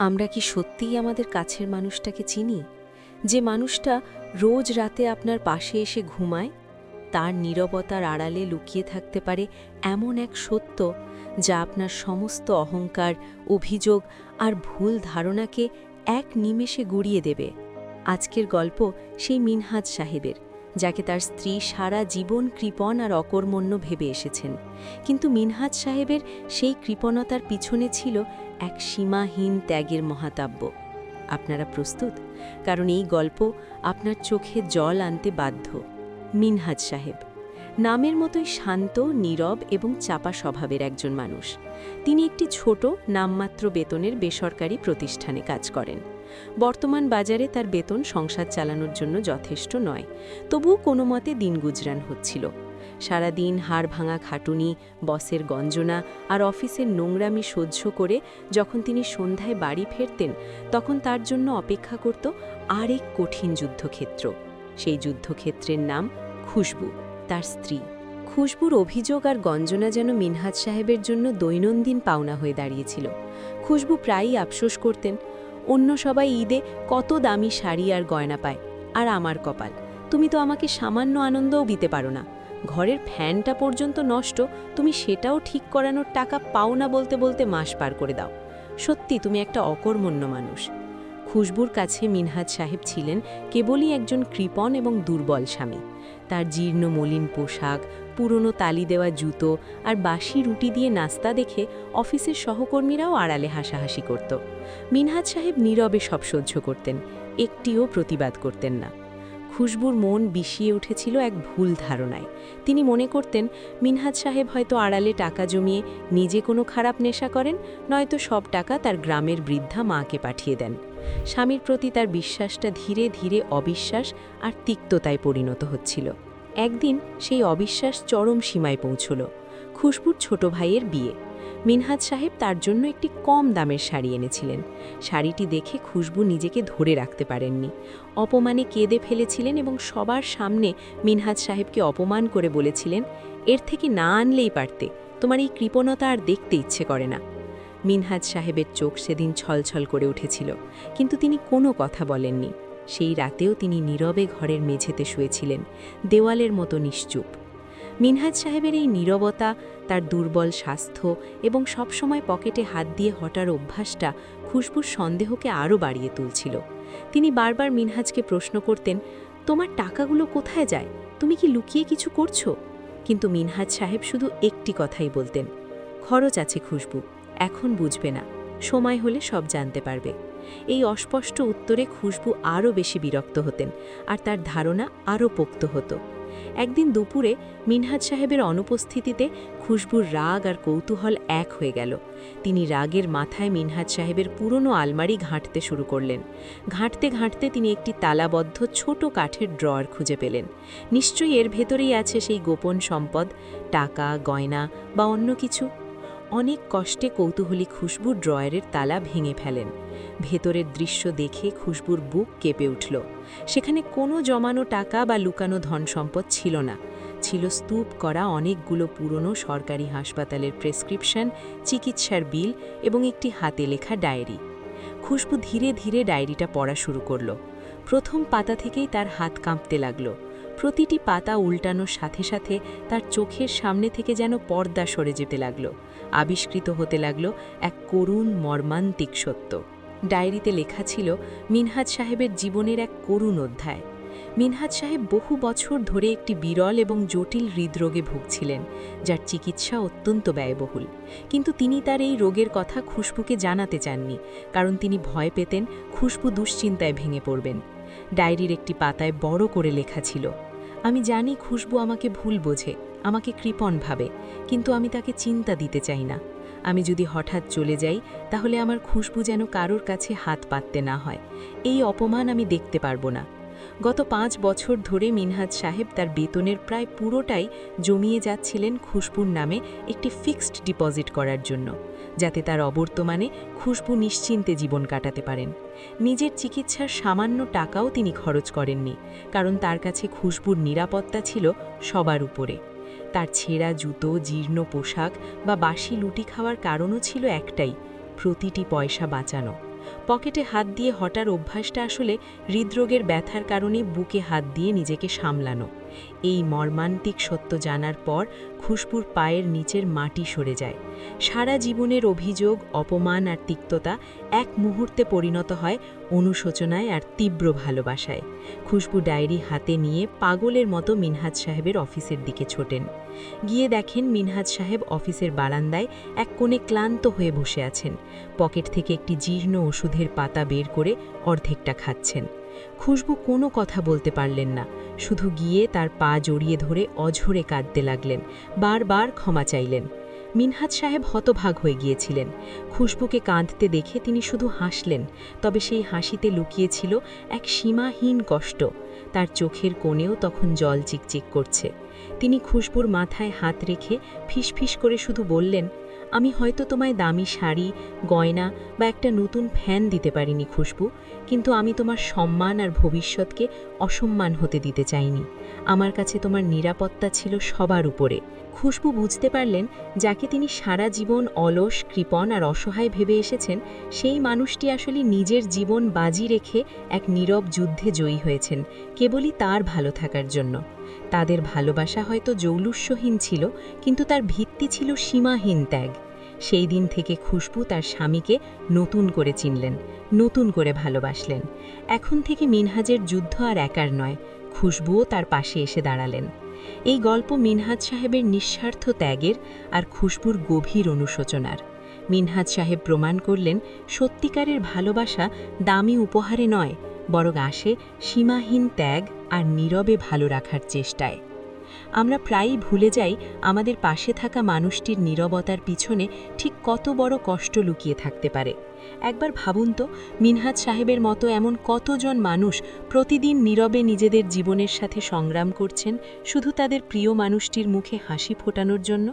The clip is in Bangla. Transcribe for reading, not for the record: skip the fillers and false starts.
আমরা কি সত্যিই আমাদের কাছের মানুষটাকে চিনি? যে মানুষটা রোজ রাতে আপনার পাশে এসে ঘুমায়, তার নীরবতার আড়ালে লুকিয়ে থাকতে পারে এমন এক সত্য যা আপনার সমস্ত অহংকার, অভিযোগ আর ভুল ধারণাকে এক নিমেষে গুড়িয়ে দেবে। আজকের গল্প সেই মিনহাজ সাহেবের, যাকে তার স্ত্রী সারা জীবন কৃপণ আর অকর্মণ্য ভেবে এসেছেন। কিন্তু মিনহাজ সাহেবের সেই কৃপণতার পিছনে ছিল এক সীমাহীন ত্যাগের মহাতাব্য। আপনারা প্রস্তুত? কারণ এই গল্প আপনার চোখে জল আনতে বাধ্য। মিনহাজ সাহেব নামের মতোই শান্ত, নীরব এবং চাপা স্বভাবের একজন মানুষ। তিনি একটি ছোট, নামমাত্র বেতনের বেসরকারি প্রতিষ্ঠানে কাজ করেন। বর্তমান বাজারে তার বেতন সংসার চালানোর জন্য যথেষ্ট নয়, তবুও কোনো মতে দিন গুজরান হচ্ছিল। সারাদিন হাড় ভাঙা খাটুনি, বসের গঞ্জনা আর অফিসের নোংরামি সহ্য করে যখন তিনি সন্ধ্যায় বাড়ি ফিরতেন, তখন তার জন্য অপেক্ষা করত আরেক কঠিন যুদ্ধক্ষেত্র। সেই যুদ্ধক্ষেত্রের নাম খুশবু, তার স্ত্রী। খুশবুর অভিযোগ আর গঞ্জনা যেন মিনহাজ সাহেবের জন্য দৈনন্দিন পাওনা হয়ে দাঁড়িয়েছিল। খুশবু প্রায়ই আফসোস করতেন, অন্য সবাই ঈদে কত দামি শাড়ি আর গয়না পায়, আর আমার কপাল, তুমি তো আমাকে সামান্য আনন্দও দিতে পারো না। ঘরের ফ্যানটা পর্যন্ত নষ্ট, তুমি সেটাও ঠিক করানোর টাকা পাও না বলতে বলতে মাস পার করে দাও। সত্যি তুমি একটা অকর্মণ্য মানুষ। খুশবুর কাছে মিনহাজ সাহেব ছিলেন কেবলই একজন কৃপণ এবং দুর্বল স্বামী। তার জীর্ণ মলিন পোশাক, পুরনো তালি দেওয়া জুতো আর বাসি রুটি দিয়ে নাস্তা দেখে অফিসের সহকর্মীরাও আড়ালে হাসাহাসি করত। মিনহাজ সাহেব নীরবে সব সহ্য করতেন, একটিও প্রতিবাদ করতেন না। খুশবুর মন বিষিয়ে উঠেছিল এক ভুল ধারণায়। তিনি মনে করতেন মিনহাজ সাহেব হয়তো আড়ালে টাকা জমিয়ে নিজে কোনো খারাপ নেশা করেন, নয়তো সব টাকা তার গ্রামের বৃদ্ধা মাকে পাঠিয়ে দেন। স্বামীর প্রতি তার বিশ্বাসটা ধীরে ধীরে অবিশ্বাস আর তিক্ততায় পরিণত হচ্ছিল। একদিন সেই অবিশ্বাস চরম সীমায় পৌঁছল। খুশবুর ছোট ভাইয়ের বিয়ে। মিনহাজ সাহেব তার জন্য একটি কম দামের শাড়ি এনেছিলেন। শাড়িটি দেখে খুশবু নিজেকে ধরে রাখতে পারেননি। অপমানে কেঁদে ফেলেছিলেন এবং সবার সামনে মিনহাজ সাহেবকে অপমান করে বলেছিলেন, এর থেকে না আনলেই পারতে, তোমার এই কৃপণতা আর দেখতে ইচ্ছে করে না। মিনহাজ সাহেবের চোখ সেদিন ছলছল করে উঠেছিল, কিন্তু তিনি কোনো কথা বলেননি। সেই রাতেও তিনি নীরবে ঘরের মেঝেতে শুয়েছিলেন, দেওয়ালের মতো নিশ্চুপ। মিনহাজ সাহেবের এই নীরবতা, তার দুর্বল স্বাস্থ্য এবং সবসময় পকেটে হাত দিয়ে হটার অভ্যাসটা খুশবুর সন্দেহকে আরও বাড়িয়ে তুলছিল। তিনি বারবার মিনহাজকে প্রশ্ন করতেন, তোমার টাকাগুলো কোথায় যায়? তুমি কি লুকিয়ে কিছু করছো? কিন্তু মিনহাজ সাহেব শুধু একটি কথাই বলতেন, খরচ আছে খুশবু, এখন বুঝবে না, সময় হলে সব জানতে পারবে। এই অস্পষ্ট উত্তরে খুশবু আরও বেশি বিরক্ত হতেন, আর তার ধারণা আরও পোক্ত হতো। একদিন দুপুরে মিনহাজ সাহেবের অনুপস্থিতিতে খুশবুর রাগ আর কৌতূহল এক হয়ে গেল। তিনি রাগের মাথায় মিনহাজ সাহেবের পুরনো আলমারি ঘাঁটতে শুরু করলেন। ঘাঁটতে ঘাঁটতে তিনি একটি তালাবদ্ধ ছোট কাঠের ড্রয়ার খুঁজে পেলেন। নিশ্চয়ই এর ভেতরেই আছে সেই গোপন সম্পদ, টাকা, গয়না বা অন্য কিছু। অনেক কষ্টে কৌতূহলী খুশবুর ড্রয়ারের তালা ভেঙে ফেলেন। ভেতরের দৃশ্য দেখে খুশবুর বুক কেঁপে উঠল। সেখানে কোনো জমানো টাকা বা লুকানো ধনসম্পদ ছিল না। ছিল স্তূপ করা অনেকগুলো পুরনো সরকারি হাসপাতালের প্রেসক্রিপশন, চিকিৎসার বিল এবং একটি হাতে লেখা ডায়েরি। খুশবু ধীরে ধীরে ডায়েরিটা পড়া শুরু করল। প্রথম পাতা থেকেই তার হাত কাঁপতে লাগল। প্রতিটি পাতা উল্টানোর সাথে সাথে তার চোখের সামনে থেকে যেন পর্দা সরে যেতে লাগল। আবিষ্কৃত হতে লাগল এক করুণ, মর্মান্তিক সত্য। ডায়েরিতে লেখা ছিল মিনহাজ সাহেবের জীবনের এক করুণ অধ্যায়। মিনহাজ সাহেব বহু বছর ধরে একটি বিরল এবং জটিল হৃদরোগে ভুগছিলেন, যার চিকিৎসা অত্যন্ত ব্যয়বহুল। কিন্তু তিনি তার এই রোগের কথা খুশবুকে জানাতে চাননি, কারণ তিনি ভয় পেতেন খুশবু দুশ্চিন্তায় ভেঙে পড়বেন। ডায়েরির একটি পাতায় বড় করে লেখা ছিল, আমি জানি খুশবু আমাকে ভুল বোঝে, আমাকে কৃপণ ভাবে, কিন্তু আমি তাকে চিন্তা দিতে চাই না। আমি যদি হঠাৎ চলে যাই, তাহলে আমার খুশবু যেন কারোর কাছে হাত পাততে না হয়। এই অপমান আমি দেখতে পারবো না। গত 5 বছর ধরে মিনহাজ সাহেব তার বেতনের প্রায় পুরোটাই জমিয়ে যাচ্ছিলেন খুশবুর নামে একটি ফিক্সড ডিপোজিট করার জন্য, যাতে তার অবর্তমানে খুশবু নিশ্চিন্তে জীবন কাটাতে পারেন। নিজের চিকিৎসার সামান্য টাকাও তিনি খরচ করেননি, কারণ তার কাছে খুশবুর নিরাপত্তা ছিল সবার উপরে। তার ছেঁড়া জুতো, জীর্ণ পোশাক বা বাসি লুটি খাওয়ার কারণও ছিল একটাই, প্রতিটি পয়সা বাঁচানো। পকেটে হাত দিয়ে হঠার অভ্যাসটা আসলে হৃদরোগের ব্যথার কারণে বুকে হাত দিয়ে নিজেকে সামলানো। এই মর্মান্তিক সত্য জানার পর খুশবুর পায়ের নিচের মাটি সরে যায়। সারা জীবনের অভিযোগ, অপমান আর তিক্ততা এক মুহূর্তে পরিণত হয় অনুশোচনায় আর তীব্র ভালোবাসায়। খুশবু ডায়েরি হাতে নিয়ে পাগলের মতো মিনহাজ সাহেবের অফিসের দিকে ছোটেন। গিয়ে দেখেন মিনহাজ সাহেব অফিসের বারান্দায় এক কোণে ক্লান্ত হয়ে বসে আছেন। পকেট থেকে একটি জীর্ণ ওষুধের পাতা বের করে অর্ধেকটা খাচ্ছেন। খুশবু কোনো কথা বলতে পারলেন না, শুধু গিয়ে তার পা জড়িয়ে ধরে অঝরে কাঁদতে লাগলেন, বারবার ক্ষমা চাইলেন। মিনহাজ সাহেব হতভাগ হয়ে গিয়েছিলেন। খুশবুকে কাঁদতে দেখে তিনি শুধু হাসলেন, তবে সেই হাসিতে লুকিয়েছিল এক সীমাহীন কষ্ট। তার চোখের কোণেও তখন জল চিকচিক করছে। তিনি খুশবুর মাথায় হাত রেখে ফিসফিস করে শুধু বললেন, আমি হয়তো তোমায় দামি শাড়ি, গয়না বা একটা নতুন ফ্যান দিতে পারিনি খুশবু, কিন্তু আমি তোমার সম্মান আর ভবিষ্যৎকে অসম্মান হতে দিতে চাইনি। আমার কাছে তোমার নিরাপত্তা ছিল সবার উপরে। খুশবু বুঝতে পারলেন, যাকে তিনি সারা জীবন অলস, কৃপণ আর অসহায় ভেবে এসেছেন, সেই মানুষটি আসলে নিজের জীবন বাজি রেখে এক নীরব যুদ্ধে জয়ী হয়েছেন, কেবলই তার ভালো থাকার জন্য। তাদের ভালোবাসা হয়তো জৌলুস্যহীন ছিল, কিন্তু তার ভিত্তি ছিল সীমাহীন ত্যাগ। সেই দিন থেকে খুশবু তার স্বামীকে নতুন করে চিনলেন, নতুন করে ভালোবাসলেন। এখন থেকে মিনহাজের যুদ্ধ আর একার নয়, খুশবুও তার পাশে এসে দাঁড়ালেন। এই গল্প মিনহাজ সাহেবের নিঃস্বার্থ ত্যাগের আর খুশবুর গভীর অনুশোচনার। মিনহাজ সাহেব প্রমাণ করলেন, সত্যিকারের ভালোবাসা দামি উপহারে নয়, বরং আসে সীমাহীন ত্যাগ আর নীরবে ভালো রাখার চেষ্টায়। আমরা প্রায়ই ভুলে যাই আমাদের পাশে থাকা মানুষটির নীরবতার পিছনে ঠিক কত বড় কষ্ট লুকিয়ে থাকতে পারে। একবার ভাবুন তো, মিনহাজ সাহেবের মতো এমন কতজন মানুষ প্রতিদিন নীরবে নিজেদের জীবনের সাথে সংগ্রাম করছেন, শুধু তাদের প্রিয় মানুষটির মুখে হাসি ফোটানোর জন্য।